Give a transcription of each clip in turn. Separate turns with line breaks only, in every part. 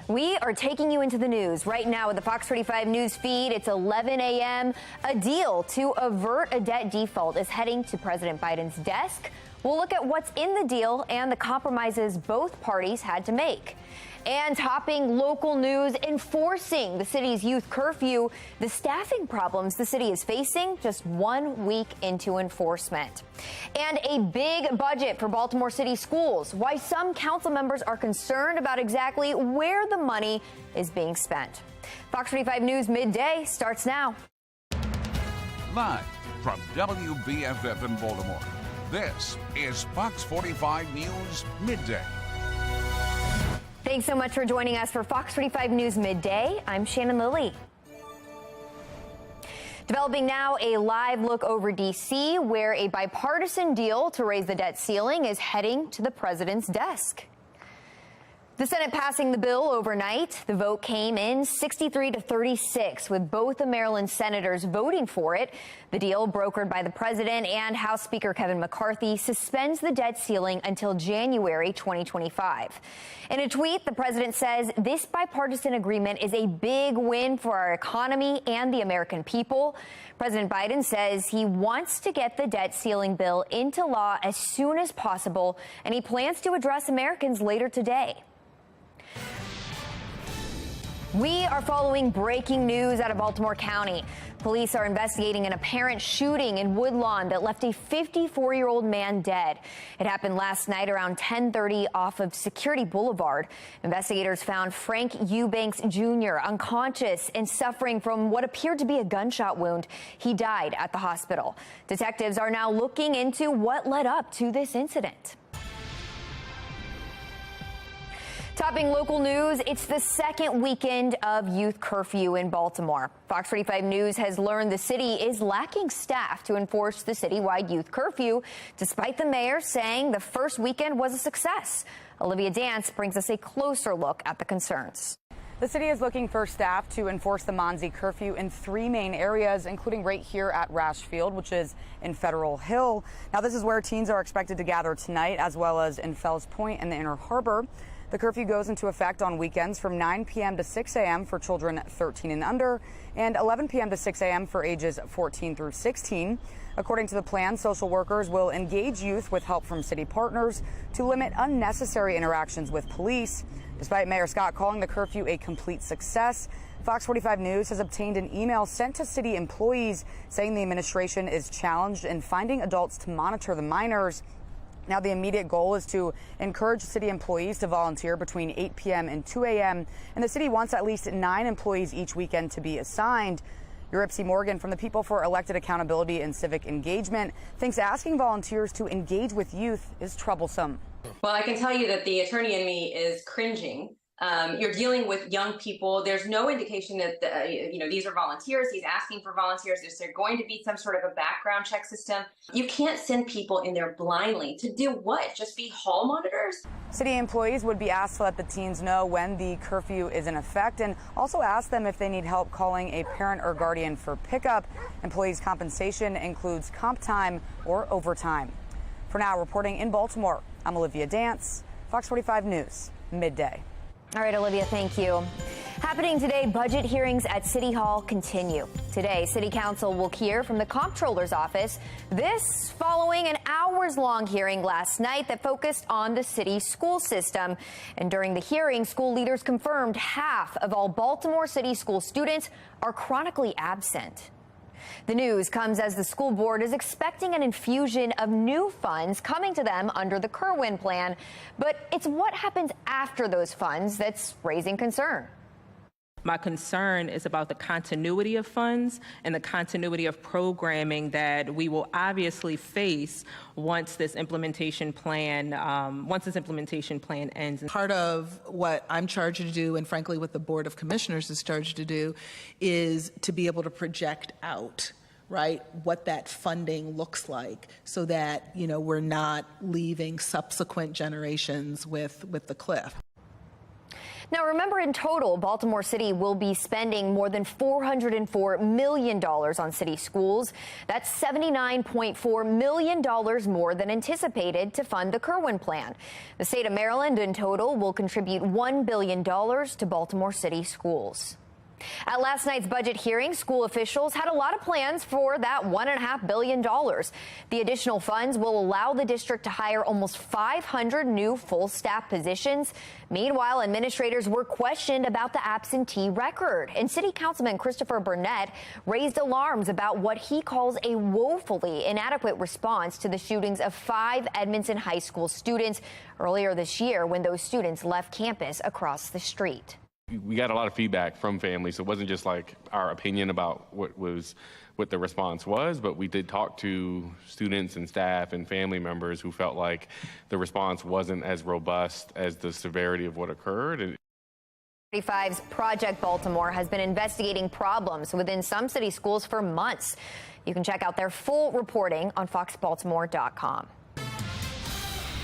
We are taking you into the news right now with the Fox 45 news feed. It's 11 a.m. A deal to avert a debt default is heading to President Biden's desk. We'll look at what's in the deal and the compromises both parties had to make. And topping local news, enforcing the city's youth curfew, the staffing problems the city is facing just 1 week into enforcement. And a big budget for Baltimore City schools, why some council members are concerned about exactly where the money is being spent. Fox 45 News Midday starts now.
Live from WBFF in Baltimore, this is Fox 45 News Midday.
Thanks so much for joining us for Fox 45 News Midday. I'm Shannon Lilly. Developing now, a live look over D.C., where a bipartisan deal to raise the debt ceiling is heading to the president's desk. The Senate passing the bill overnight. The vote came in 63-36, with both the Maryland senators voting for it. The deal, brokered by the president and House Speaker Kevin McCarthy, suspends the debt ceiling until January 2025. In a tweet, the president says this bipartisan agreement is a big win for our economy and the American people. President Biden says he wants to get the debt ceiling bill into law as soon as possible, and he plans to address Americans later today. We are following breaking news out of Baltimore County. Police are investigating an apparent shooting in Woodlawn that left a 54-year-old man dead. It happened last night around 10:30 off of Security Boulevard. Investigators found Frank Eubanks Jr. unconscious and suffering from what appeared to be a gunshot wound. He died at the hospital. Detectives are now looking into what led up to this incident. Topping local news, it's the second weekend of youth curfew in Baltimore. Fox 45 News has learned the city is lacking staff to enforce the citywide youth curfew, despite the mayor saying the first weekend was a success. Olivia Dance brings us a closer look at the concerns.
The city is looking for staff to enforce the Monzi curfew in 3 main areas, including right here at Rash Field, which is in Federal Hill. Now, this is where teens are expected to gather tonight, as well as in Fells Point and the Inner Harbor. The curfew goes into effect on weekends from 9 p.m. to 6 a.m. for children 13 and under, and 11 p.m. to 6 a.m. for ages 14 through 16. According to the plan, social workers will engage youth with help from city partners to limit unnecessary interactions with police. Despite Mayor Scott calling the curfew a complete success, Fox 45 News has obtained an email sent to city employees saying the administration is challenged in finding adults to monitor the minors. Now, the immediate goal is to encourage city employees to volunteer between 8 p.m. and 2 a.m., and the city wants at least 9 employees each weekend to be assigned. Uripsy Morgan from the People for Elected Accountability and Civic Engagement thinks asking volunteers to engage with youth is troublesome.
Well, I can tell you that the attorney in me is cringing. You're dealing with young people. There's no indication that, these are volunteers. He's asking for volunteers. Is there going to be some sort of a background check system? You can't send people in there blindly to do what? Just be hall monitors?
City employees would be asked to let the teens know when the curfew is in effect and also ask them if they need help calling a parent or guardian for pickup. Employees' compensation includes comp time or overtime. For now, reporting in Baltimore, I'm Olivia Dance, Fox 45 News, Midday.
All right, Olivia, thank you. Happening today, budget hearings at City Hall continue. Today, City Council will hear from the Comptroller's office. This following an hours-long hearing last night that focused on the city's school system. And during the hearing, school leaders confirmed half of all Baltimore City school students are chronically absent. The news comes as the school board is expecting an infusion of new funds coming to them under the Kerwin plan. But it's what happens after those funds that's raising concern.
My concern is about the continuity of funds and the continuity of programming that we will obviously face once this implementation plan ends.
Part of what I'm charged to do, and frankly what the Board of Commissioners is charged to do, is to be able to project out, right, what that funding looks like so that, we're not leaving subsequent generations with the cliff.
Now, remember, in total, Baltimore City will be spending more than $404 million on city schools. That's $79.4 million more than anticipated to fund the Kerwin plan. The state of Maryland, in total, will contribute $1 billion to Baltimore City schools. At last night's budget hearing, school officials had a lot of plans for that $1.5 billion. The additional funds will allow the district to hire almost 500 new full staff positions. Meanwhile, administrators were questioned about the absentee record, and City Councilman Christopher Burnett raised alarms about what he calls a woefully inadequate response to the shootings of 5 Edmondson High School students earlier this year when those students left campus across the street.
We got a lot of feedback from families. So it wasn't just like our opinion about what the response was, but we did talk to students and staff and family members who felt like the response wasn't as robust as the severity of what occurred.
45's Project Baltimore has been investigating problems within some city schools for months. You can check out their full reporting on foxbaltimore.com.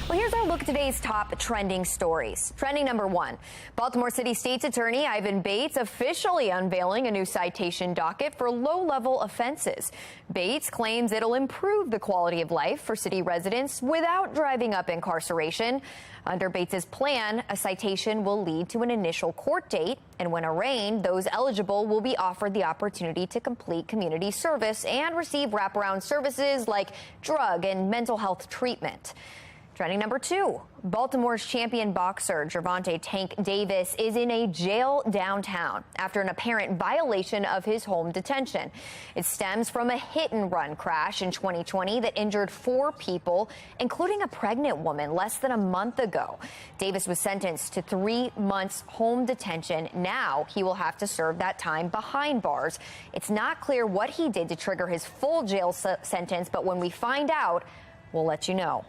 Well, here's our look at today's top trending stories. Trending number 1, Baltimore City State's Attorney Ivan Bates officially unveiling a new citation docket for low-level offenses. Bates claims it'll improve the quality of life for city residents without driving up incarceration. Under Bates's plan, a citation will lead to an initial court date, and when arraigned, those eligible will be offered the opportunity to complete community service and receive wraparound services like drug and mental health treatment. Trending number 2, Baltimore's champion boxer Gervonta Tank Davis is in a jail downtown after an apparent violation of his home detention. It stems from a hit-and-run crash in 2020 that injured 4 people, including a pregnant woman less than a month ago. Davis was sentenced to 3 months home detention. Now he will have to serve that time behind bars. It's not clear what he did to trigger his full jail sentence, but when we find out, we'll let you know.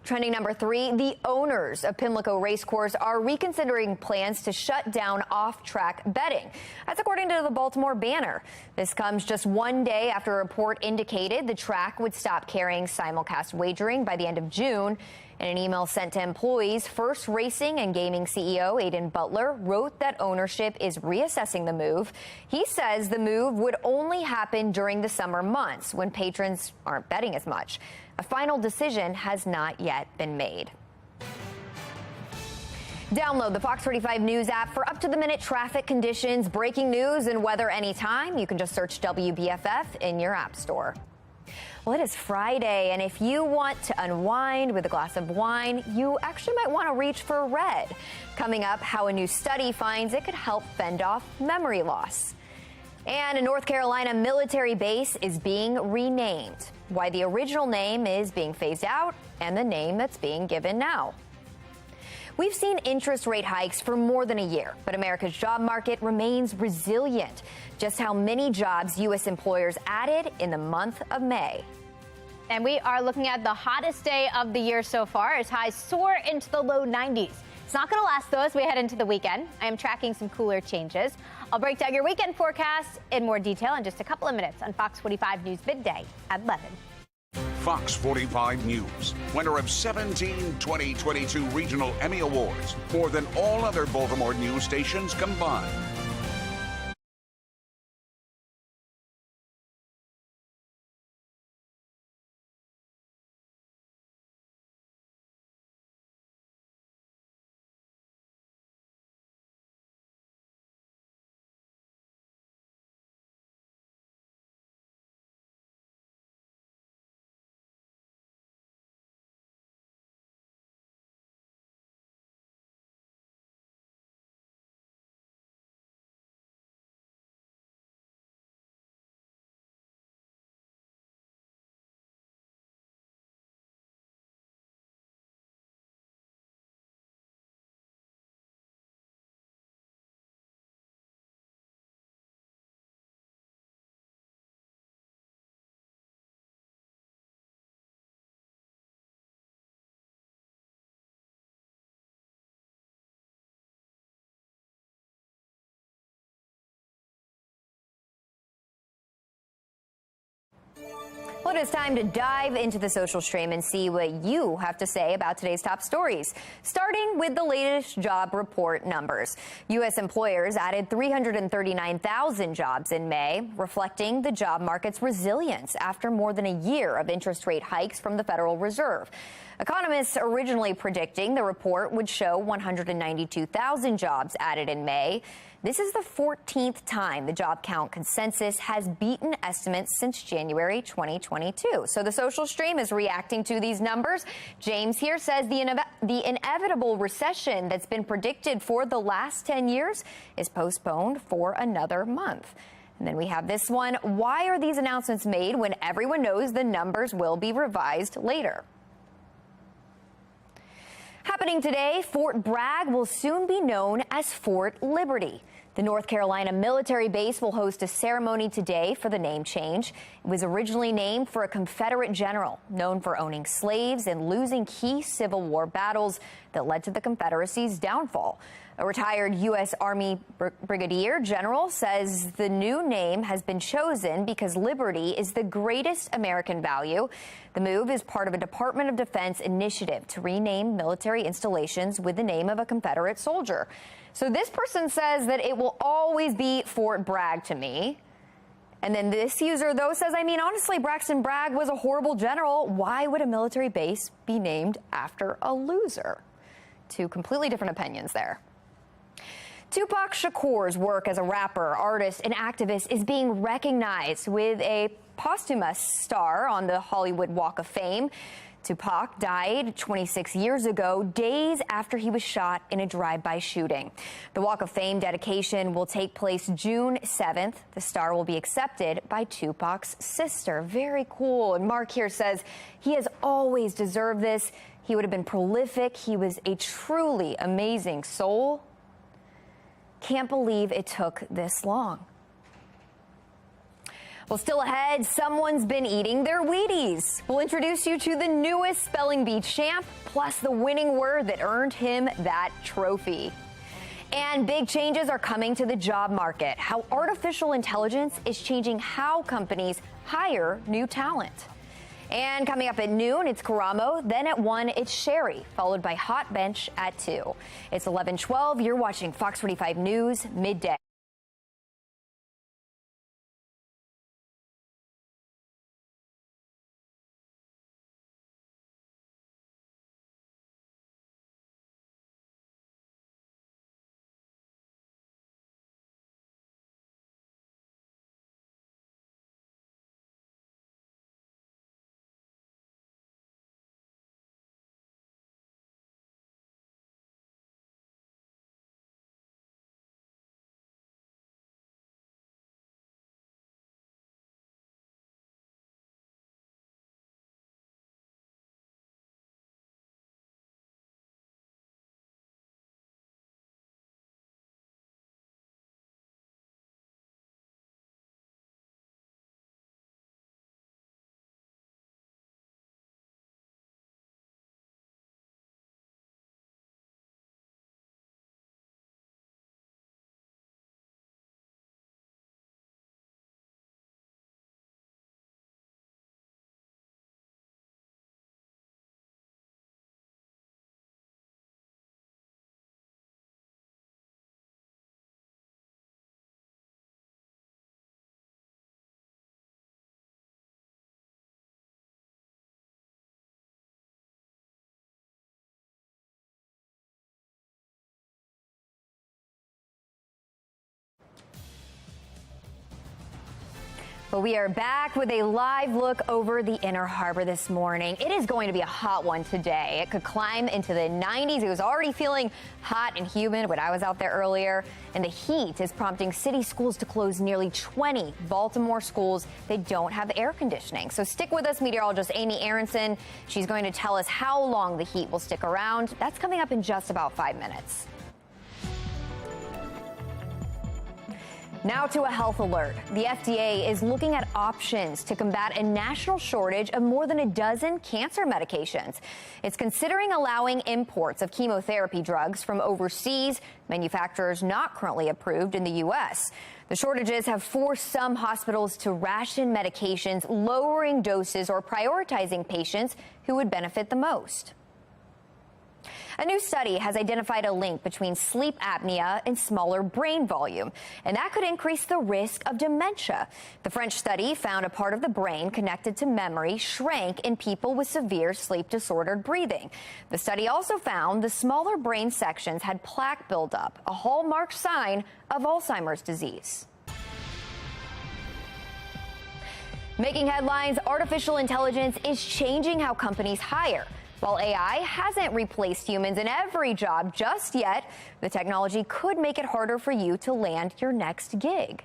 Trending number 3, the owners of Pimlico Racecourse are reconsidering plans to shut down off-track betting. That's according to the Baltimore Banner. This comes just one day after a report indicated the track would stop carrying simulcast wagering by the end of June. In an email sent to employees, First Racing and Gaming CEO Aidan Butler wrote that ownership is reassessing the move. He says the move would only happen during the summer months when patrons aren't betting as much. A final decision has not yet been made. Download the Fox 45 News app for up-to-the-minute traffic conditions, breaking news, and weather anytime. You can just search WBFF in your app store. Well, it is Friday, and if you want to unwind with a glass of wine, you actually might want to reach for red. Coming up, how a new study finds it could help fend off memory loss. And a North Carolina military base is being renamed. Why the original name is being phased out and the name that's being given now. We've seen interest rate hikes for more than a year, but America's job market remains resilient. Just how many jobs U.S. employers added in the month of May.
And we are looking at the hottest day of the year so far as highs soar into the low 90s. It's not going to last, though, as we head into the weekend. I am tracking some cooler changes. I'll break down your weekend forecast in more detail in just a couple of minutes on Fox 45 News Midday at 11.
Fox 45 News, winner of 17 2022 Regional Emmy Awards, more than all other Baltimore news stations combined.
Well, it is time to dive into the social stream and see what you have to say about today's top stories. Starting with the latest job report numbers. U.S. employers added 339,000 jobs in May, reflecting the job market's resilience after more than a year of interest rate hikes from the Federal Reserve. Economists originally predicting the report would show 192,000 jobs added in May. This is the 14th time the job count consensus has beaten estimates since January 2022. So the social stream is reacting to these numbers. James here says the inevitable recession that's been predicted for the last 10 years is postponed for another month. And then we have this one. Why are these announcements made when everyone knows the numbers will be revised later? Happening today, Fort Bragg will soon be known as Fort Liberty. The North Carolina military base will host a ceremony today for the name change. It was originally named for a Confederate general known for owning slaves and losing key Civil War battles that led to the Confederacy's downfall. A retired U.S. Army brigadier general says the new name has been chosen because liberty is the greatest American value. The move is part of a Department of Defense initiative to rename military installations with the name of a Confederate soldier. So this person says that it will always be Fort Bragg to me. And then this user, though, says, I mean, honestly, Braxton Bragg was a horrible general. Why would a military base be named after a loser? Two completely different opinions there. Tupac Shakur's work as a rapper, artist, and activist is being recognized with a posthumous star on the Hollywood Walk of Fame. Tupac died 26 years ago, days after he was shot in a drive-by shooting. The Walk of Fame dedication will take place June 7th. The star will be accepted by Tupac's sister. Very cool. And Mark here says he has always deserved this. He would have been prolific. He was a truly amazing soul. Can't believe it took this long. Well, still ahead, someone's been eating their Wheaties. We'll introduce you to the newest spelling bee champ, plus the winning word that earned him that trophy. And big changes are coming to the job market. How artificial intelligence is changing how companies hire new talent. And coming up at noon, it's Karamo. Then at 1, it's Sherry, followed by Hot Bench at 2. It's 11:12. You're watching Fox 45 News Midday. Well, we are back with a live look over the Inner Harbor this morning. It is going to be a hot one today. It could climb into the 90s. It was already feeling hot and humid when I was out there earlier. And the heat is prompting city schools to close nearly 20 Baltimore schools that don't have air conditioning. So stick with us, meteorologist Amy Aronson. She's going to tell us how long the heat will stick around. That's coming up in just about 5 minutes. Now to a health alert. The FDA is looking at options to combat a national shortage of more than a dozen cancer medications. It's considering allowing imports of chemotherapy drugs from overseas, manufacturers not currently approved in the U.S. The shortages have forced some hospitals to ration medications, lowering doses or prioritizing patients who would benefit the most. A new study has identified a link between sleep apnea and smaller brain volume, and that could increase the risk of dementia. The French study found a part of the brain connected to memory shrank in people with severe sleep disordered breathing. The study also found the smaller brain sections had plaque buildup, a hallmark sign of Alzheimer's disease. Making headlines, artificial intelligence is changing how companies hire. While AI hasn't replaced humans in every job just yet, the technology could make it harder for you to land your next gig.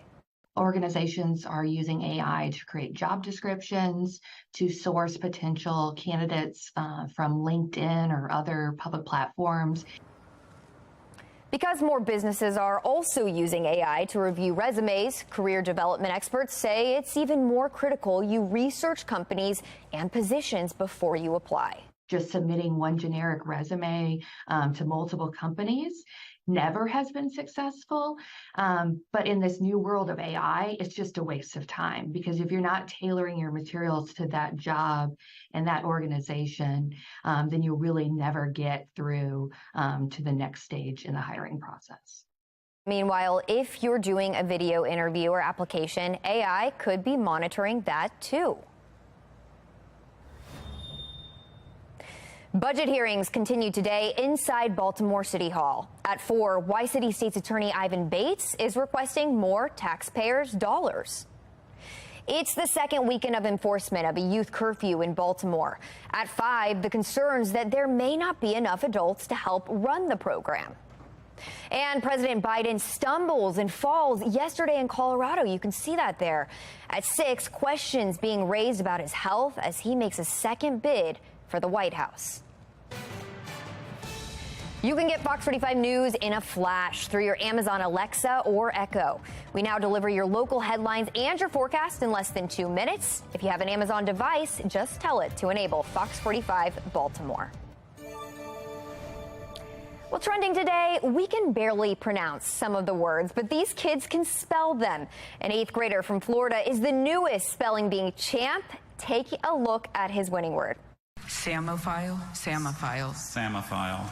Organizations are using AI to create job descriptions, to source potential candidates from LinkedIn or other public platforms.
Because more businesses are also using AI to review resumes, career development experts say it's even more critical you research companies and positions before you apply.
Just submitting one generic resume to multiple companies never has been successful. But in this new world of AI, it's just a waste of time, because if you're not tailoring your materials to that job and that organization, then you'll really never get through to the next stage in the hiring process.
Meanwhile, if you're doing a video interview or application, AI could be monitoring that too. Budget hearings continue today inside Baltimore City Hall. At 4, Y-City State's Attorney Ivan Bates is requesting more taxpayers' dollars. It's the second weekend of enforcement of a youth curfew in Baltimore. At 5, the concerns that there may not be enough adults to help run the program. And President Biden stumbles and falls yesterday in Colorado. You can see that there. At 6, questions being raised about his health as he makes a second bid for the White House. You can get Fox 45 News in a flash through your Amazon Alexa or Echo. We now deliver your local headlines and your forecast in less than 2 minutes. If you have an Amazon device, just tell it to enable Fox 45 Baltimore. Well, trending today, we can barely pronounce some of the words, but these kids can spell them. An 8th grader from Florida is the newest spelling bee champ. Take a look at his winning word.
Samophile, Samophile.
Samophile.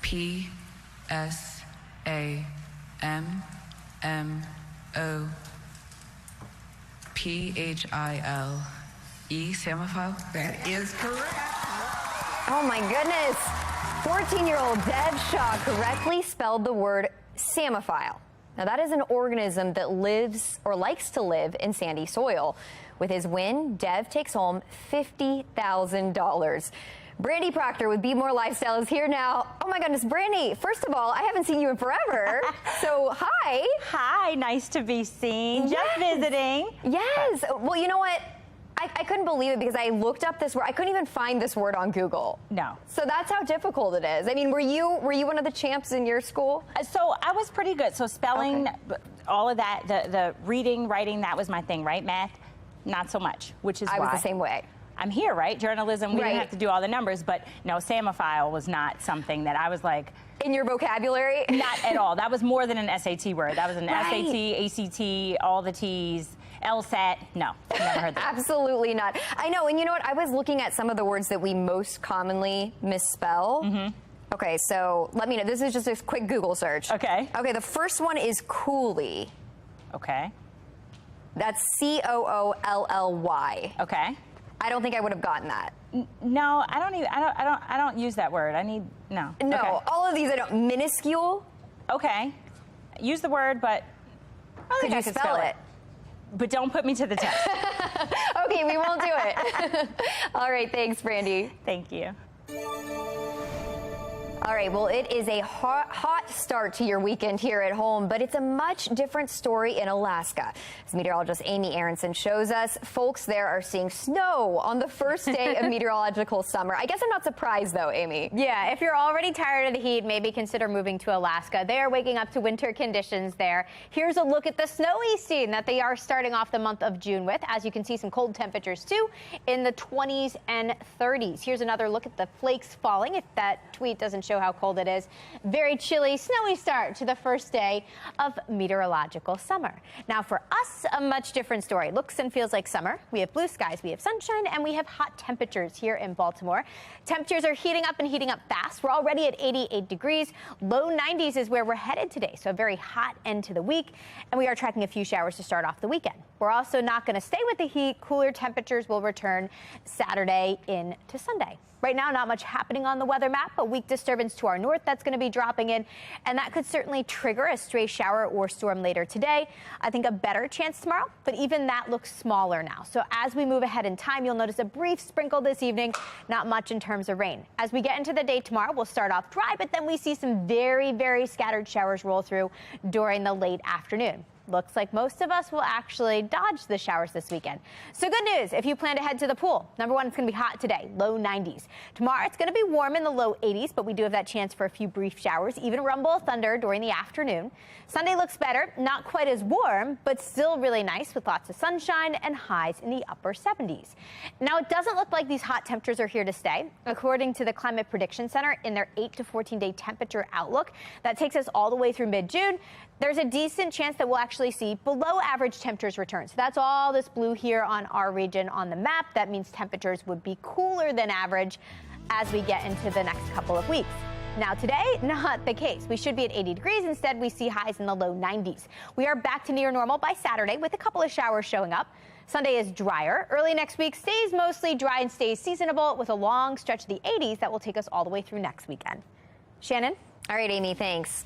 P-S-A-M-O-P-H-I-L-E, Samophile?
That is correct.
Oh my goodness. 14-year-old Dev Shaw correctly spelled the word Samophile. Now that is an organism that lives or likes to live in sandy soil. With his win, Dev takes home $50,000. Brandy Proctor with Be More Lifestyle is here now. Oh my goodness, Brandy, first of all, I haven't seen you in forever. So hi.
Hi, nice to be seen. Just visiting.
Yes. Well, you know what? I couldn't believe it because I looked up this word. I couldn't even find this word on Google.
No.
So that's how difficult it is. I mean, were you one of the champs in your school?
So I was pretty good. So spelling, all of that, the reading, writing, that was my thing, right? Math, not so much, which is why.
I was the same way.
I'm here, right? Journalism, we didn't have to do all the numbers, but no, Samophile was not something that I was like.
In your vocabulary?
Not at all. That was more than an SAT word. That was an SAT, ACT, all the T's. LSAT, no, never heard that.
Absolutely not. I know, and you know what? I was looking at some of the words that we most commonly misspell. Okay, so let me know. This is just a quick Google search.
Okay.
Okay, the first one is coolie.
Okay.
That's C-O-O-L-L-Y.
Okay.
I don't think I would have gotten that.
No, I don't use that word. No.
No,
okay.
all of these I don't. Minuscule.
Okay. Use the word, but I think
Could
I
you
could
spell it?
But don't put me to the test.
Okay, we won't do it. All right, thanks, Brandy.
Thank you.
All right, well, it is a hot start to your weekend here at home, but it's a much different story in Alaska. As meteorologist Amy Aronson shows us, folks there are seeing snow on the first day of meteorological summer. I guess I'm not surprised, though, Amy.
Yeah, if you're already tired of the heat, maybe consider moving to Alaska. They are waking up to winter conditions there. Here's a look at the snowy scene that they are starting off the month of June with. As you can see, some cold temperatures, too, in the 20s and 30s. Here's another look at the flakes falling, if that tweet doesn't show how cold it is. Very chilly, snowy start to the first day of meteorological summer. Now for us, a much different story. Looks and feels like summer. We have blue skies, we have sunshine, and we have hot temperatures here in Baltimore. Temperatures are heating up and heating up fast. We're already at 88 degrees. Low 90s is where we're headed today, so a very hot end to the week. And we are tracking a few showers to start off the weekend. We're also not going to stay with the heat. Cooler temperatures will return Saturday into Sunday. Right now, not much happening on the weather map. A weak disturbance to our north that's going to be dropping in, and that could certainly trigger a stray shower or storm later today. I think a better chance tomorrow, but even that looks smaller now. So as we move ahead in time, you'll notice a brief sprinkle this evening, not much in terms of rain. As we get into the day tomorrow, we'll start off dry, but then we see some very, very scattered showers roll through during the late afternoon. Looks like most of us will actually dodge the showers this weekend. So good news if you plan to head to the pool. Number one, it's going to be hot today, low 90s. Tomorrow, it's going to be warm in the low 80s, but we do have that chance for a few brief showers, even a rumble of thunder during the afternoon. Sunday looks better, not quite as warm, but still really nice with lots of sunshine and highs in the upper 70s. Now, it doesn't look like these hot temperatures are here to stay. According to the Climate Prediction Center, in their 8 to 14-day temperature outlook, that takes us all the way through mid-June. There's a decent chance that we'll actually see below average temperatures return. So that's all this blue here on our region on the map. That means temperatures would be cooler than average as we get into the next couple of weeks. Now today, not the case. We should be at 80 degrees. Instead, we see highs in the low 90s. We are back to near normal by Saturday with a couple of showers showing up. Sunday is drier. Early next week stays mostly dry and stays seasonable with a long stretch of the 80s that will take us all the way through next weekend. Shannon?
All right, Amy, thanks.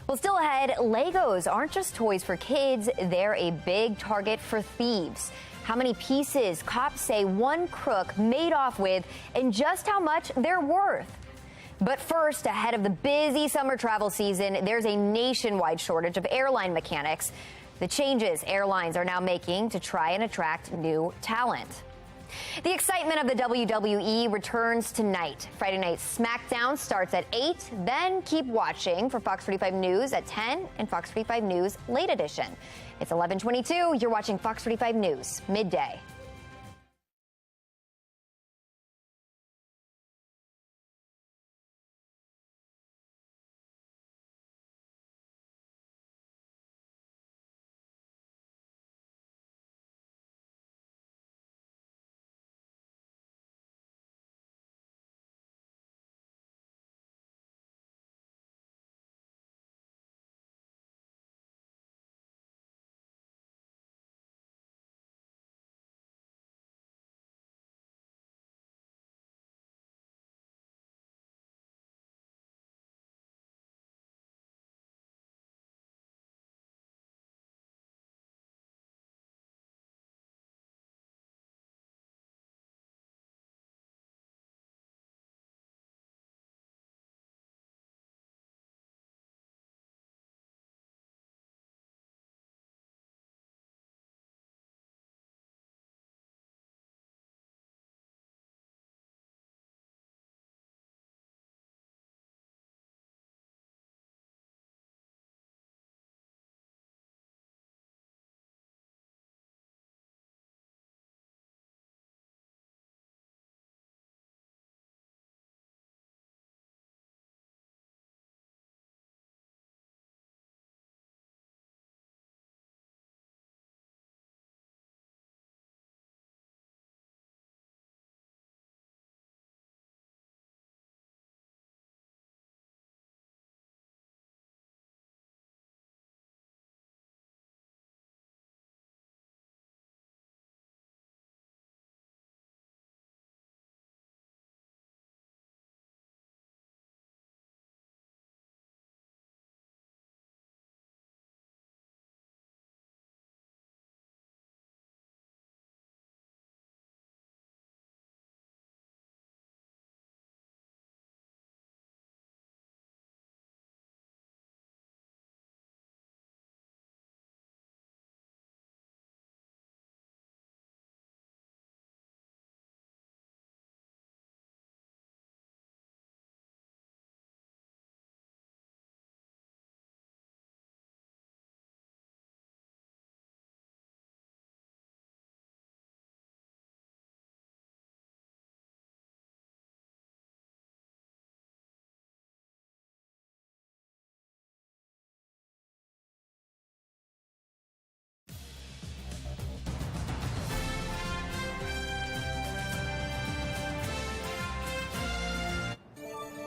Well, still ahead, Legos aren't just toys for kids. They're a big target for thieves. How many pieces cops say one crook made off with and just how much they're worth. But first, ahead of the busy summer travel season, there's a nationwide shortage of airline mechanics. The changes airlines are now making to try and attract new talent. The excitement of the WWE returns tonight. Friday night SmackDown starts at 8. Then keep watching for Fox 45 News at 10 and Fox 45 News Late Edition. It's 11:22. You're watching Fox 45 News Midday.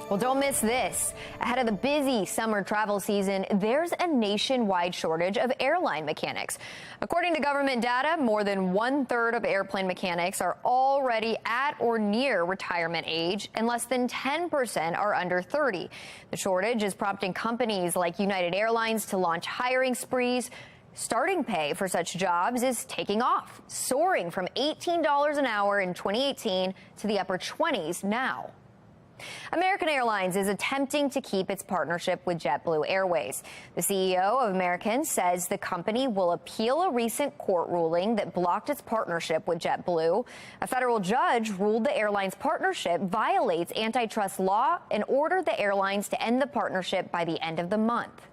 Well, don't miss this. Ahead of the busy summer travel season, there's a nationwide shortage of airline mechanics. According to government data, more than 1/3 of airplane mechanics are already at or near retirement age, and less than 10% are under 30. The shortage is prompting companies like United Airlines to launch hiring sprees. Starting pay for such jobs is taking off, soaring from $18 an hour in 2018 to the upper 20s now. American Airlines is attempting to keep its partnership with JetBlue Airways. The CEO of American says the company will appeal a recent court ruling that blocked its partnership with JetBlue. A federal judge ruled the airline's partnership violates antitrust law and ordered the airlines to end the partnership by the end of the month.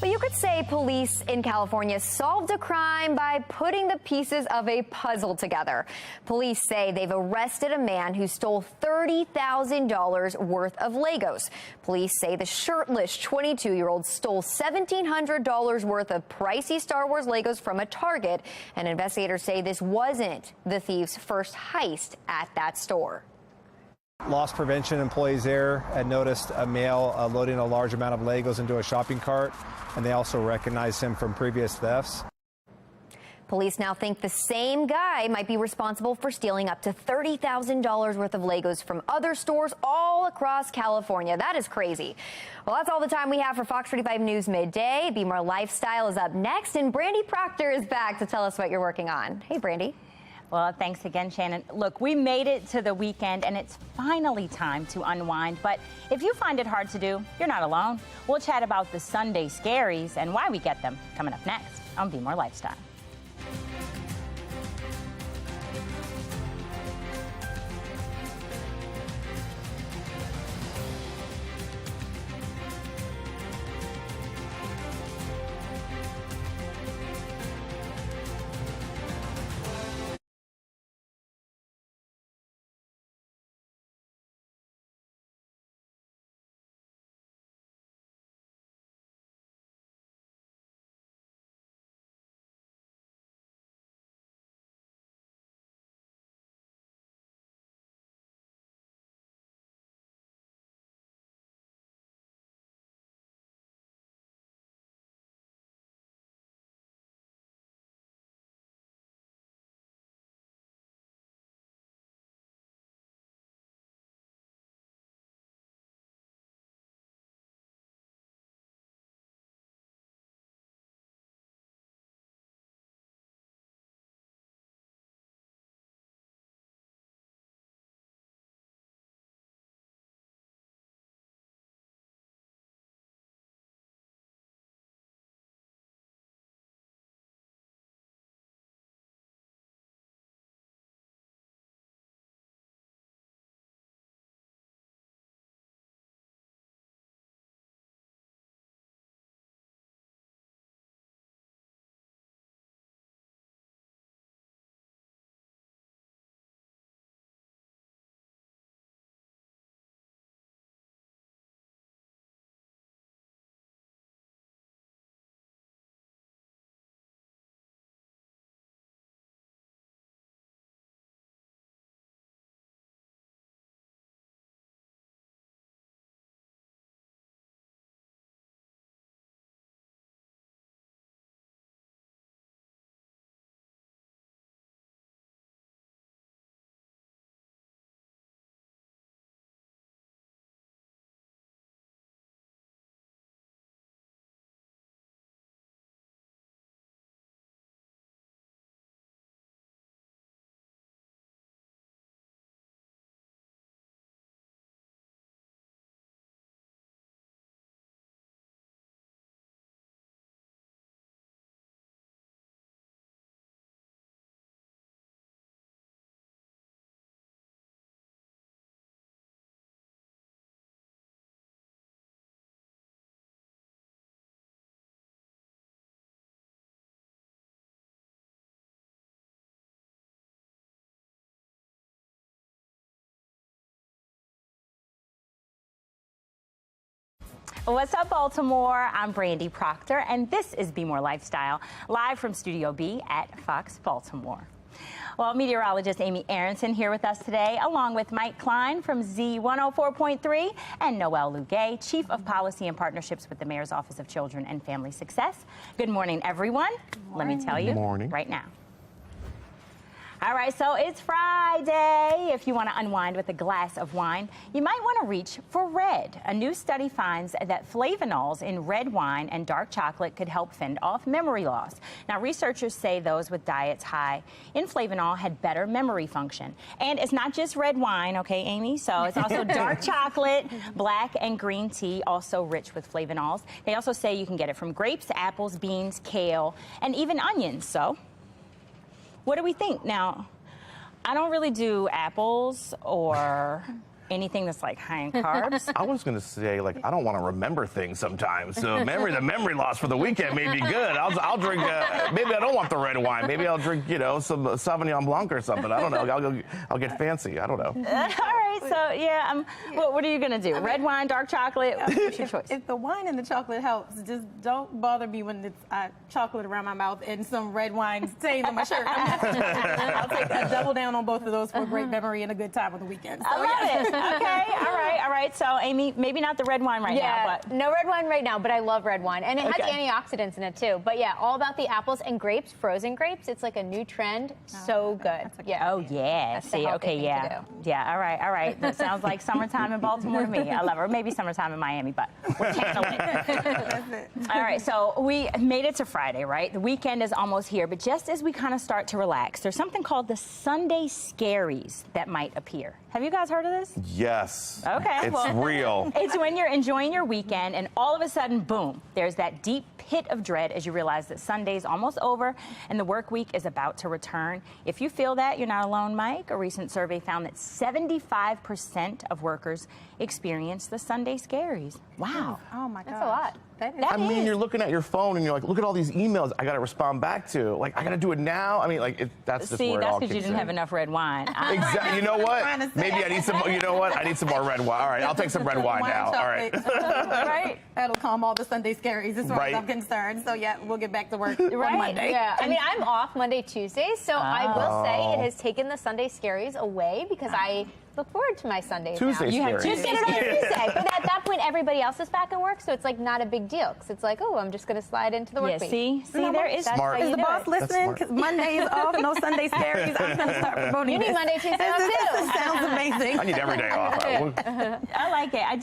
Well, you could say police in California solved a crime by putting the pieces of a puzzle together. Police say they've arrested a man who stole $30,000 worth of Legos. Police say the shirtless 22-year-old stole $1,700 worth of pricey Star Wars Legos from a Target, and investigators say this wasn't the thief's first heist at that store.
Loss prevention employees there had noticed a male loading a large amount of Legos into a shopping cart, and they also recognized him from previous thefts.
Police now think the same guy might be responsible for stealing up to $30,000 worth of Legos from other stores all across California. That is crazy. Well, that's all the time we have for Fox 45 News Midday. Be More Lifestyle is up next, and Brandy Proctor is back to tell us what you're working on. Hey, Brandy.
Well, thanks again, Shannon. Look, we made it to the weekend, and it's finally time to unwind. But if you find it hard to do, you're not alone. We'll chat about the Sunday scaries and why we get them coming up next on Be More Lifestyle. What's up, Baltimore? I'm Brandy Proctor, and this is Be More Lifestyle, live from Studio B at Fox Baltimore. Well, meteorologist Amy Aronson here with us today, along with Mike Klein from Z104.3 and Noel Lugay, Chief of Policy and Partnerships with the Mayor's Office of Children and Family Success. Good morning, everyone. Let me tell you right now. All right, so it's Friday. If you want to unwind with a glass of wine, you might want to reach for red. A new study finds that flavonols in red wine and dark chocolate could help fend off memory loss. Now, researchers say those with diets high in flavanol had better memory function. And it's not just red wine, okay, Amy? So it's also dark chocolate, black and green tea, also rich with flavonols. They also say you can get it from grapes, apples, beans, kale, and even onions. So what do we think? Now, I don't really do apples or anything that's like high in carbs.
I was going to say, like, I don't want to remember things sometimes. So the memory loss for the weekend may be good. I'll drink, maybe I don't want the red wine. Maybe I'll drink, you know, some Sauvignon Blanc or something. I don't know. I'll get fancy. I don't know.
All right. So, yeah, what are you going to do? Red wine, dark chocolate? What's your choice?
If the wine and the chocolate helps, just don't bother me when it's chocolate around my mouth and some red wine stains on my shirt. I'll take a double down on both of those for a great memory and a good time on the weekend. So,
I love it. Okay, all right. So, Amy, maybe not the red wine now, but
no red wine right now, but I love red wine, and it has antioxidants in it too. But yeah, all about the apples and grapes, frozen grapes. It's like a new trend. So good.
Yeah. Oh yeah. See, okay, yeah. All right. That sounds like summertime in Baltimore to me. I love it. Or maybe summertime in Miami, but we're channeling it. All right. So we made it to Friday, right? The weekend is almost here, but just as we kind of start to relax, there's something called the Sunday Scaries that might appear. Have you guys heard of this?
Yes.
Okay.
It's real.
It's when you're enjoying your weekend and all of a sudden, boom, there's that deep pit of dread as you realize that Sunday's almost over and the work week is about to return. If you feel that, you're not alone, Mike. A recent survey found that 75% of workers experience the Sunday Scaries. Wow.
Oh my God.
That's a lot.
I mean, you're looking at your phone and you're like, look at all these emails I got to respond back to. Like, I got to do it now. I mean, like, that's just where it all
that's because you didn't have enough red wine.
Exactly. You know what? Maybe I need some. You know what? I need some more red wine. All right, I'll take some red wine now. All right.
Right. That'll calm all the Sunday scaries as far as I'm concerned. So yeah, we'll get back to work on Monday.
Yeah. I mean, I'm off Monday, Tuesday, so I will say it has taken the Sunday scaries away because I look forward to my Sundays
Tuesday
now.
You have
Tuesday on Tuesday. But at that point, everybody else is back at work, so it's like not a big deal. Because it's like, oh, I'm just going to slide into the work week.
See, there is
smart.
Is the boss listening? Because Monday is off, no Sunday scaries. I'm going to start promoting this.
You need Monday, Tuesday off too.
This sounds amazing.
I need every day off.
I like it. I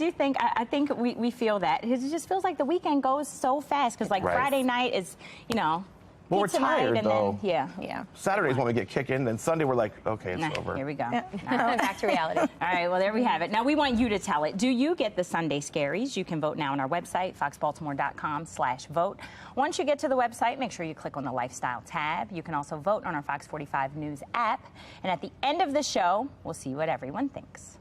think we feel that. It just feels like the weekend goes so fast because like Friday night is, you know,
well, we're tired, though.
Then, yeah.
Saturdays when we get kicking, then Sunday we're like, okay, it's over.
Here we go.
Back to reality.
All right, well, there we have it. Now, we want you to tell it. Do you get the Sunday Scaries? You can vote now on our website, foxbaltimore.com/vote. Once you get to the website, make sure you click on the Lifestyle tab. You can also vote on our Fox 45 News app. And at the end of the show, we'll see what everyone thinks.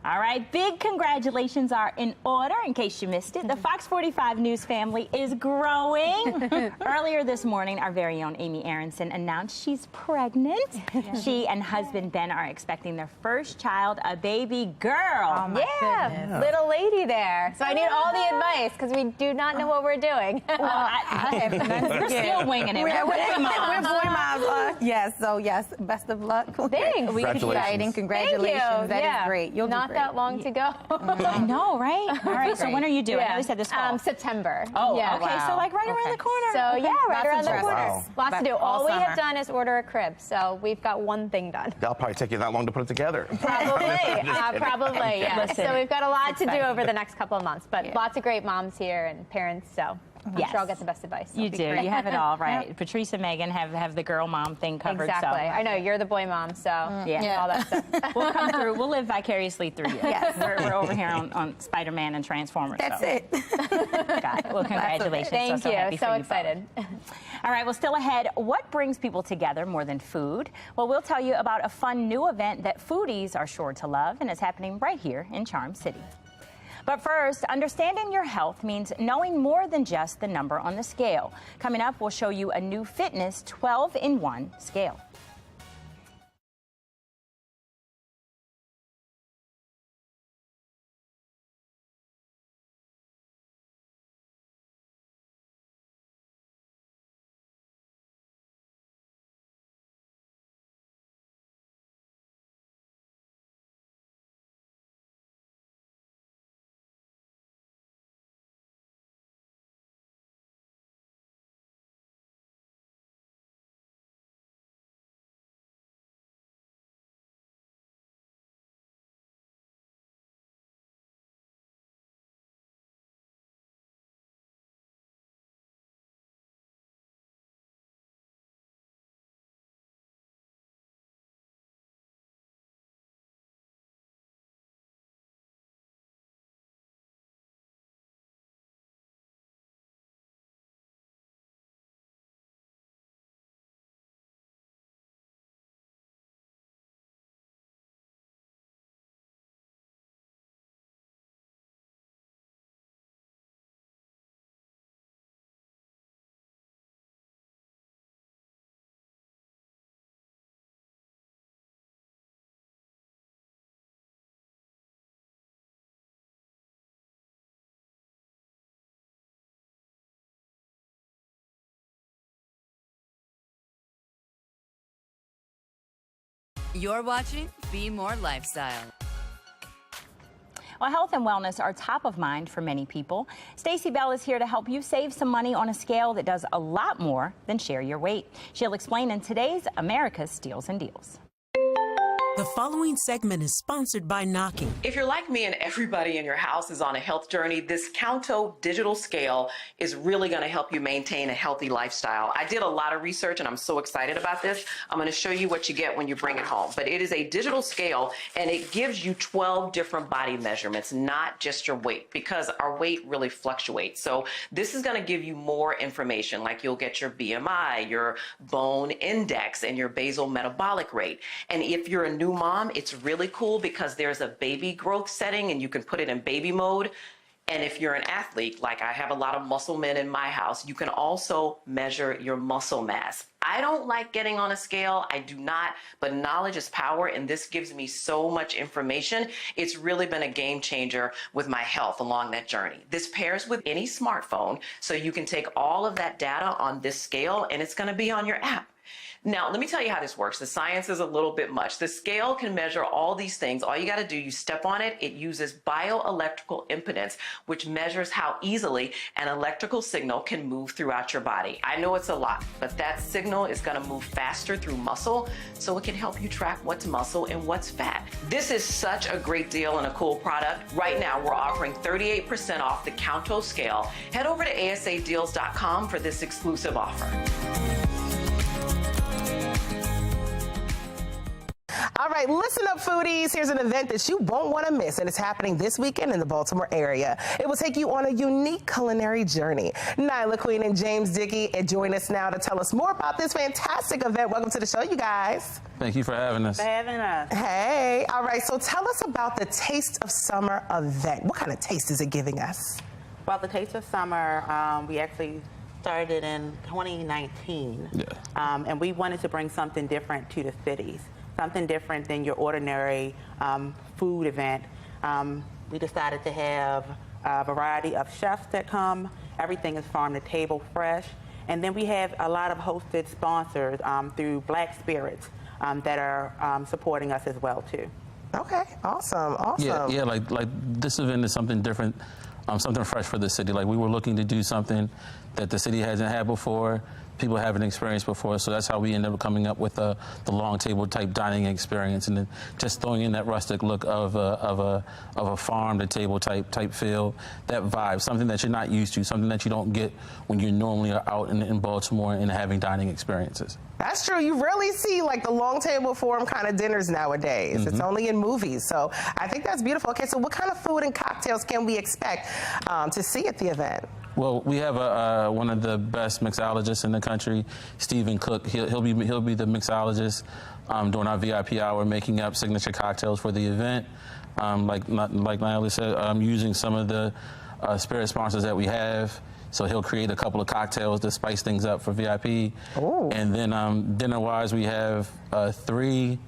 All right, big congratulations are in order, in case you missed it. The Fox 45 News family is growing. Earlier this morning, our very own Amy Aronson announced she's pregnant. She and husband Ben are expecting their first child, a baby girl.
Oh my goodness.
Little lady there. So I need all the advice because we do not know what we're doing.
Well, I have none. We're still winging it.
We're boy moms. Yes, so yes, best of luck.
Thanks.
Exciting. Congratulations. That is great. You'll
not that long to go.
I know, right? All right, so when are you doing? I know you said this fall.
September.
Oh,
yeah.
Okay, so like right around the corner.
So yeah, right around the corner.
Wow.
Lots to do. All we have done is order a crib, so we've got one thing done.
That'll probably take you that long to put it together.
Probably, yeah.
Listen,
so we've got a lot to do over the next couple of months, but lots of great moms here and parents, so I'm sure I'll get the best advice.
You do. You have it all right. Patrice and Megan have the girl mom thing covered.
Exactly.
So.
I know you're the boy mom, so all that stuff.
We'll come through. We'll live vicariously through you.
Yes.
We're over here on Spider-Man and Transformers.
That's it.
Got it. Well, congratulations.
Thank
so
you.
happy for you
excited.
All right. Well, still ahead, what brings people together more than food? Well, we'll tell you about a fun new event that foodies are sure to love, and it's happening right here in Charm City. But first, understanding your health means knowing more than just the number on the scale. Coming up, we'll show you a new fitness 12-in-1 scale.
You're watching Be More Lifestyle.
Well, health and wellness are top of mind for many people. Stacey Bell is here to help you save some money on a scale that does a lot more than share your weight. She'll explain in today's America's Steals and Deals.
The following segment is sponsored by Knocking.
If you're like me and everybody in your house is on a health journey, this Counto digital scale is really going to help you maintain a healthy lifestyle. I did a lot of research and I'm so excited about this. I'm going to show you what you get when you bring it home. But it is a digital scale and it gives you 12 different body measurements, not just your weight, because our weight really fluctuates. So this is going to give you more information, like you'll get your BMI, your bone index, and your basal metabolic rate. And if you're a new mom, it's really cool because there's a baby growth setting and you can put it in baby mode. And if you're an athlete, like I have a lot of muscle men in my house, you can also measure your muscle mass. I don't like getting on a scale. I do not, but knowledge is power, and this gives me so much information. It's really been a game changer with my health along that journey. This pairs with any smartphone, so you can take all of that data on this scale, and it's going to be on your app. Now, let me tell you how this works. The science is a little bit much. The scale can measure all these things. All you got to do, you step on it. It uses bioelectrical impedance, which measures how easily an electrical signal can move throughout your body. I know it's a lot, but that signal is going to move faster through muscle, so it can help you track what's muscle and what's fat. This is such a great deal and a cool product. Right now, we're offering 38% off the Counto scale. Head over to asadeals.com for this exclusive offer.
All right, listen up, foodies. Here's an event that you won't want to miss, and it's happening this weekend in the Baltimore area. It will take you on a unique culinary journey. Nyla Queen and James Dickey join us now to tell us more about this fantastic event. Welcome to the show, you guys.
Thank you for having us.
Hey, all right, so tell us about the Taste of Summer event. What kind of taste is it giving us?
Well, the Taste of Summer, we actually started in 2019.
Yeah.
And we wanted to bring something different to the cities. Something different than your ordinary food event. We decided to have a variety of chefs that come. Everything is farm to table fresh. And then we have a lot of hosted sponsors through Black Spirits that are supporting us as well, too.
Okay, awesome.
Yeah, like this event is something different, something fresh for the city. Like we were looking to do something that the city hasn't had before, people haven't experienced before, so that's how we ended up coming up with the long table type dining experience, and then just throwing in that rustic look of a farm to table type feel, that vibe, something that you're not used to, something that you don't get when you normally are out in Baltimore and having dining experiences.
That's true. You rarely see like the long table forum kind of dinners nowadays.
Mm-hmm.
It's only in movies. So I think that's beautiful. Okay, so what kind of food and cocktails can we expect to see at the event?
Well, we have one of the best mixologists in the country, Stephen Cook. He'll be the mixologist during our VIP hour, making up signature cocktails for the event. Like Nyla said, using some of the spirit sponsors that we have. So he'll create a couple of cocktails to spice things up for VIP.
Ooh.
And then dinner-wise, we have 3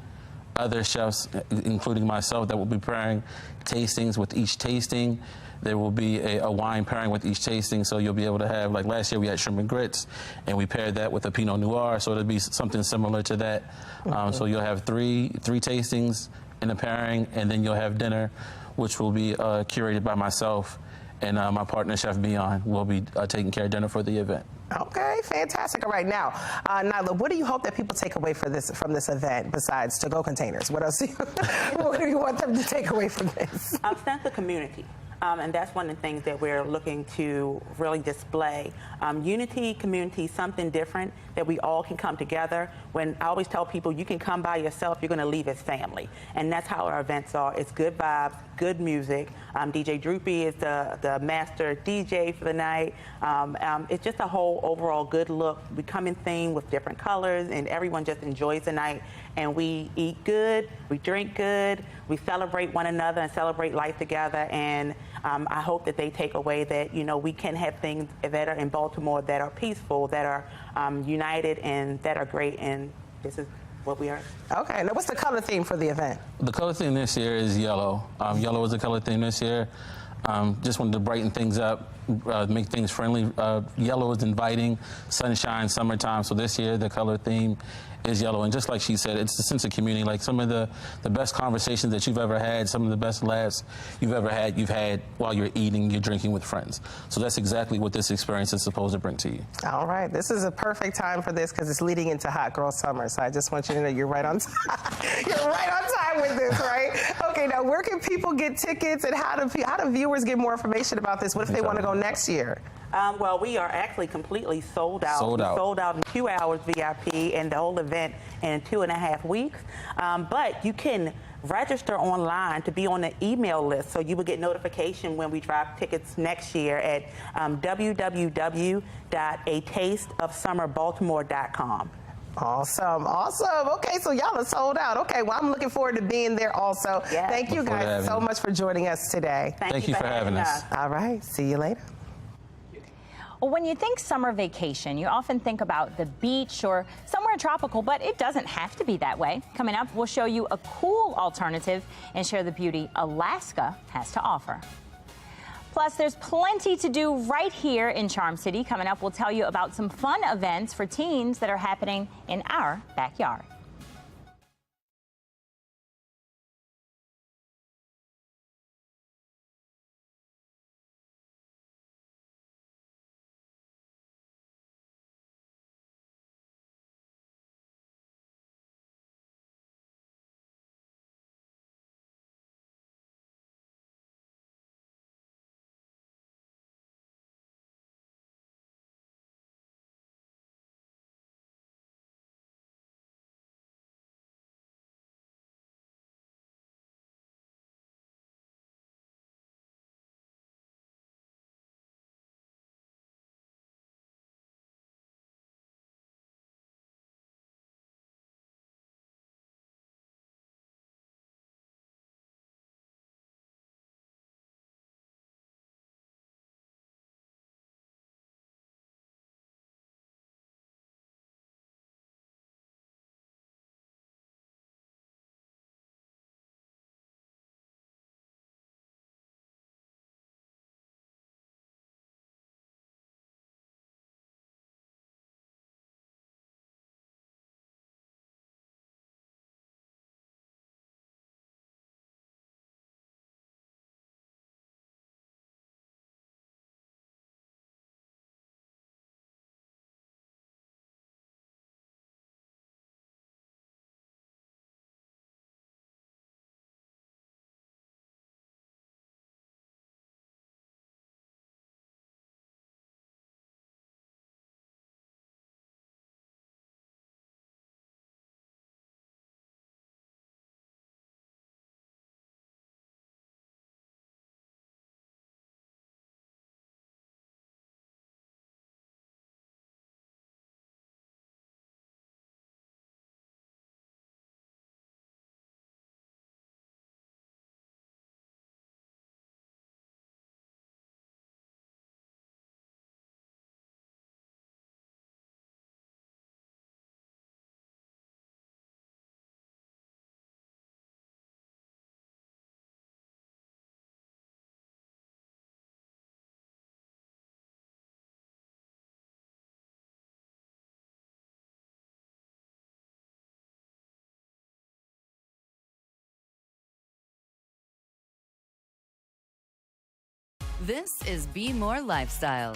other chefs, including myself, that will be pairing tastings with each tasting. There will be a wine pairing with each tasting, so you'll be able to have, like last year we had shrimp and grits, and we paired that with a Pinot Noir, so it'll be something similar to that. So you'll have three tastings in a pairing, and then you'll have dinner, which will be curated by myself, and my partner, Chef Beyond, will be taking care of dinner for the event.
Okay, fantastic. All right, now, Nyla, what do you hope that people take away from this event besides to-go containers? What else? What do you want them to take away from this?
Sense of community. And that's one of the things that we're looking to really display. Unity, community, something different that we all can come together. When I always tell people, you can come by yourself, you're going to leave as family. And that's how our events are. It's good vibes, good music. DJ Droopy is the master DJ for the night. It's just a whole overall good look. We come in theme with different colors, and everyone just enjoys the night. And we eat good, we drink good, we celebrate one another and celebrate life together. And I hope that they take away that, we can have things that are in Baltimore that are peaceful, that are united, and that are great. And this is what we are.
Okay, now what's the color theme for the event?
The color theme this year is yellow. Yellow is the color theme this year. Just wanted to brighten things up, make things friendly. Yellow is inviting, sunshine, summertime. So this year the color theme is yellow. And just like she said, it's the sense of community. Like some of the best conversations that you've ever had, some of the best laughs you've had while you're eating, you're drinking with friends. So that's exactly what this experience is supposed to bring to you.
All right. This is a perfect time for this because it's leading into hot girl summer. So I just want you to know you're right on time. You're right on time with this, right? Okay, now where can people get tickets and how do viewers get more information about this? What if they want to go next year?
Well, we are actually completely sold out.
Sold out.
Sold out in 2 hours VIP and the whole event in 2.5 weeks. But you can register online to be on the email list so you will get notification when we drop tickets next year at www.atasteofsummerbaltimore.com.
Awesome. Awesome. Okay, so y'all are sold out. Okay, well, I'm looking forward to being there also.
Yeah.
Thank you guys so much for joining us today.
Thank you for having us.
All right, see you later.
Well, when you think summer vacation, you often think about the beach or somewhere tropical, but it doesn't have to be that way. Coming up, we'll show you a cool alternative and share the beauty Alaska has to offer. Plus, there's plenty to do right here in Charm City. Coming up, we'll tell you about some fun events for teens that are happening in our backyard.
This is Be More Lifestyle.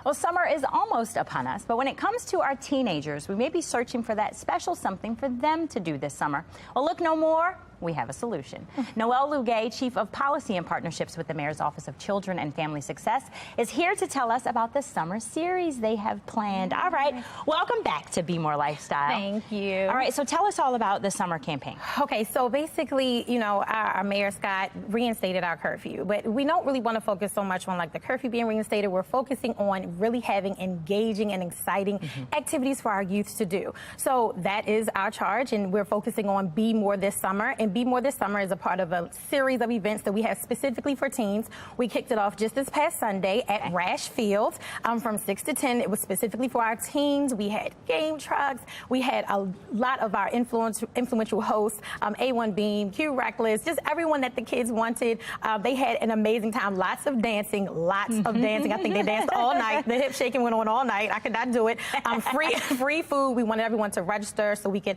Well, summer is almost upon us, but when it comes to our teenagers, we may be searching for that special something for them to do this summer. Well, look no more. We have a solution. Noelle Lugay, Chief of Policy and Partnerships with the Mayor's Office of Children and Family Success, is here to tell us about the summer series they have planned. All right, welcome back to Be More Lifestyle.
Thank you.
All right, so tell us all about the summer campaign.
Okay, so basically, you know, our Mayor Scott reinstated our curfew, but we don't really want to focus so much on like the curfew being reinstated. We're focusing on really having engaging and exciting activities for our youth to do. So that is our charge, and we're focusing on Be More this summer. And and Be More this summer is a part of a series of events that we have specifically for teens. We kicked it off just this past Sunday at Rash Field from 6 to 10. It was specifically for our teens. We had game trucks. We had a lot of our influential hosts, A1 Beam, Q Reckless, just everyone that the kids wanted. They had an amazing time. Lots of dancing. I think they danced all night. The hip shaking went on all night. I could not do it. Free food. We wanted everyone to register so we could,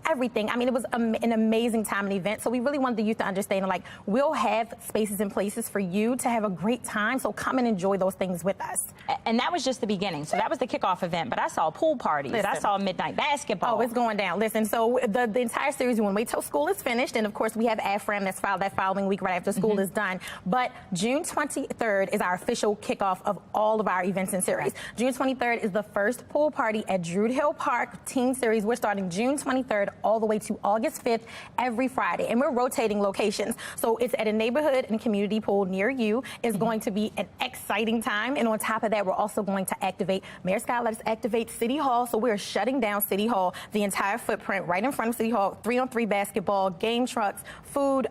everything. It was an amazing time and event. So we really wanted the youth to understand, like, we'll have spaces and places for you to have a great time. So come and enjoy those things with us.
And that was just the beginning. So that was the kickoff event. But I saw pool parties. I saw midnight basketball.
Oh, it's going down. Listen, so the entire series, you want to wait till school is finished. And of course, we have AFRAM that's filed that following week right after school is done. But June 23rd is our official kickoff of all of our events and series. June 23rd is the first pool party at Druid Hill Park Teen Series. We're starting June 23rd all the way to August 5th every Friday. And we're rotating locations. So it's at a neighborhood and community pool near you. It's going to be an exciting time. And on top of that, we're also going to activate, Mayor Scott let us activate City Hall. So we're shutting down City Hall, the entire footprint right in front of City Hall, 3-on-3 basketball, game trucks, food,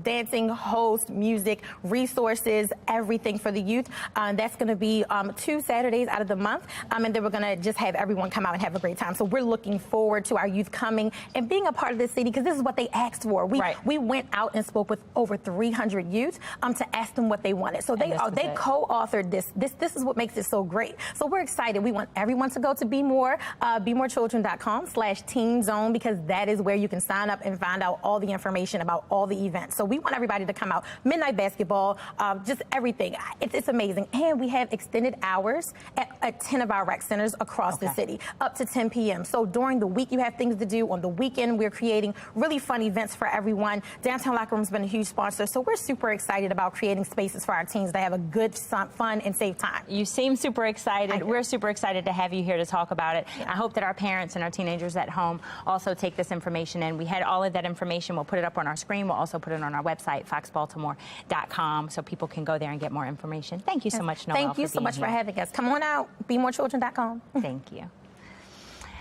dancing, host, music, resources, everything for the youth. That's going to be 2 Saturdays out of the month. And then we're going to just have everyone come out and have a great time. So we're looking forward to our youth coming and being a part of the city, because this is what they asked for. We went out and spoke with over 300 youth to ask them what they wanted. So they co-authored this. This is what makes it so great. So we're excited. We want everyone to go to BeMoreChildren.com/Teen Zone, because that is where you can sign up and find out all the information about all the events. So we want everybody to come out. Midnight basketball, just everything. It's amazing. And we have extended hours at 10 of our rec centers across the city, up to 10 p.m. So during the week, you have things to do. On the weekend, we're creating really fun events for everyone. Downtown Locker Room's been a huge sponsor. So we're super excited about creating spaces for our teens to have a good, fun, and safe time.
You seem super excited. We're super excited to have you here to talk about it. I hope that our parents and our teenagers at home also take this information in. We had all of that information. We'll put it up on our screen. We'll also put it on our website, FOX baltimore.com, so people can go there and get more information. Thank you so much, Noelle.
Thank you so much for having us. Come on out. BeMoreChildren.com.
Thank you.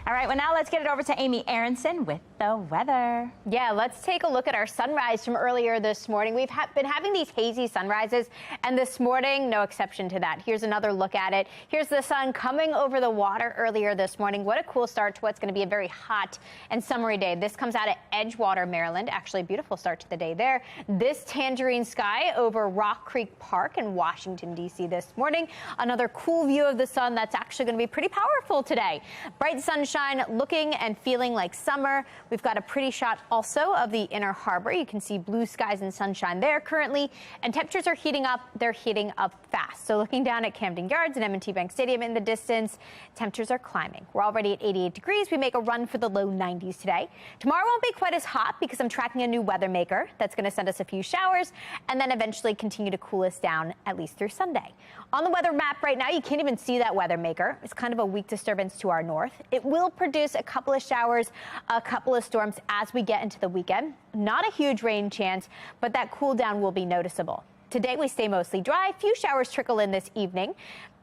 All right, well, now let's get it over to Amy Aronson with the weather.
Yeah, let's take a look at our sunrise from earlier this morning. We've been having these hazy sunrises, and this morning, no exception to that. Here's another look at it. Here's the sun coming over the water earlier this morning. What a cool start to what's going to be a very hot and summery day. This comes out of Edgewater, Maryland. Actually, a beautiful start to the day there. This tangerine sky over Rock Creek Park in Washington, D.C. this morning. Another cool view of the sun that's actually going to be pretty powerful today. Bright sunshine, looking and feeling like summer. We've got a pretty shot also of the Inner Harbor. You can see blue skies and sunshine there currently, and temperatures are heating up. They're heating up fast. So looking down at Camden Yards and M&T Bank Stadium in the distance, temperatures are climbing. We're already at 88 degrees. We make a run for the low 90s today. Tomorrow won't be quite as hot because I'm tracking a new weather maker that's going to send us a few showers and then eventually continue to cool us down at least through Sunday. On the weather map right now, you can't even see that weather maker. It's kind of a weak disturbance to our north. It will produce a couple of showers, a couple of storms as we get into the weekend. Not a huge rain chance, but that cool down will be noticeable. Today we stay mostly dry. Few showers trickle in this evening.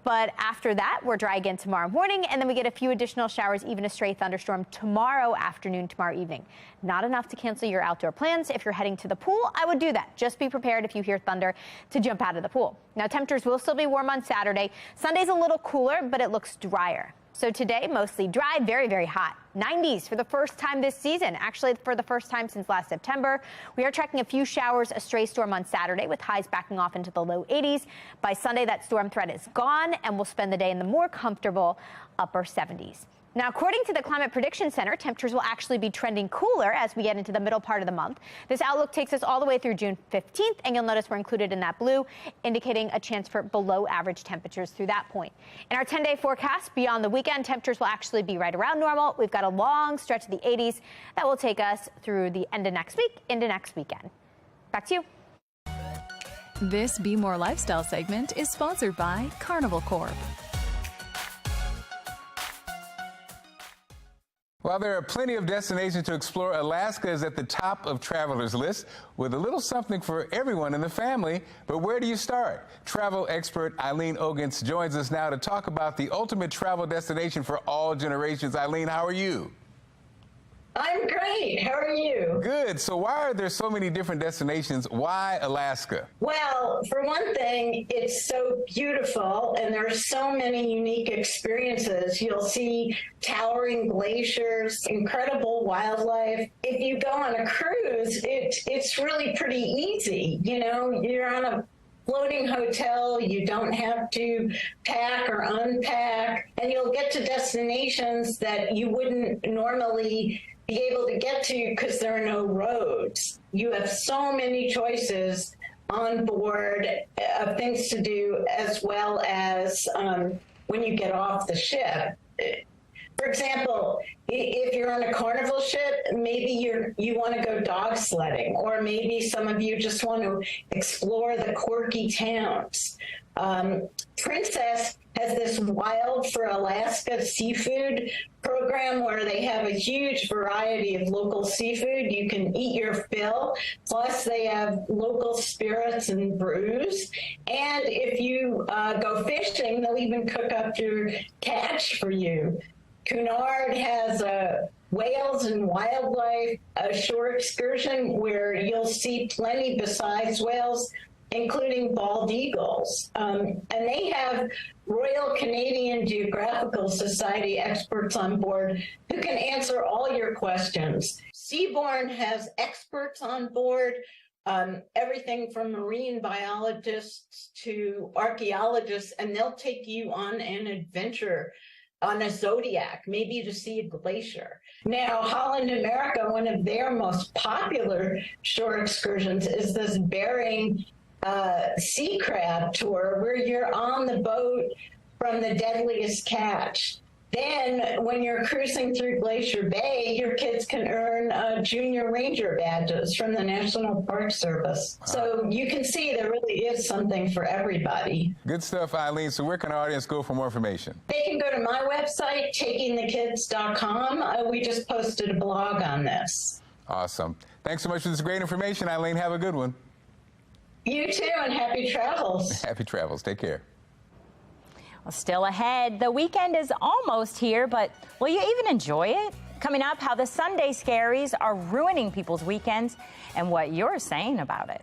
But after that, we're dry again tomorrow morning, and then we get a few additional showers, even a stray thunderstorm tomorrow afternoon, tomorrow evening. Not enough to cancel your outdoor plans. If you're heading to the pool, I would do that. Just be prepared if you hear thunder to jump out of the pool. Now, temperatures will still be warm on Saturday. Sunday's a little cooler, but it looks drier. So today, mostly dry, very, very hot. 90s for the first time this season, actually for the first time since last September. We are tracking a few showers, a stray storm on Saturday with highs backing off into the low 80s. By Sunday, that storm threat is gone, and we'll spend the day in the more comfortable upper 70s. Now, according to the Climate Prediction Center, temperatures will actually be trending cooler as we get into the middle part of the month. This outlook takes us all the way through June 15th, and you'll notice we're included in that blue, indicating a chance for below average temperatures through that point. In our 10-day forecast, beyond the weekend, temperatures will actually be right around normal. We've got a long stretch of the 80s that will take us through the end of next week into next weekend. Back to you.
This Be More Lifestyle segment is sponsored by Carnival Corp.
While there are plenty of destinations to explore, Alaska is at the top of travelers' list with a little something for everyone in the family. But where do you start? Travel expert Eileen Ogans joins us now to talk about the ultimate travel destination for all generations. Eileen, how are you?
I'm great. How are you?
Good. So why are there so many different destinations? Why Alaska?
Well, for one thing, it's so beautiful and there are so many unique experiences. You'll see towering glaciers, incredible wildlife. If you go on a cruise, it's really pretty easy. You know, you're on a floating hotel, you don't have to pack or unpack, and you'll get to destinations that you wouldn't normally be able to get to because there are no roads. You have so many choices on board of things to do, as well as when you get off the ship. For example, if you're on a Carnival ship, maybe you want to go dog sledding, or maybe some of you just want to explore the quirky towns. Princess has this Wild for Alaska seafood program where they have a huge variety of local seafood. You can eat your fill, plus they have local spirits and brews. And if you go fishing, they'll even cook up your catch for you. Cunard has a whales and wildlife, a shore excursion where you'll see plenty besides whales, including bald eagles. And they have Royal Canadian Geographical Society experts on board who can answer all your questions. Seabourn has experts on board, everything from marine biologists to archaeologists, and they'll take you on an adventure on a zodiac, maybe to see a glacier. Now, Holland America, one of their most popular shore excursions is this Bering sea crab tour where you're on the boat from the deadliest catch. Then when you're cruising through Glacier Bay, your kids can earn junior ranger badges from the National Park Service. Wow. So you can see there really is something for everybody.
Good stuff, Eileen. So where can our audience go for more information?
They can go to my website, takingthekids.com. We just posted a blog on this.
Awesome. Thanks so much for this great information, Eileen. Have a good one.
You too, and happy travels.
Happy travels. Take care.
Well, still ahead. The weekend is almost here, but will you even enjoy it? Coming up, how the Sunday scaries are ruining people's weekends and what you're saying about it.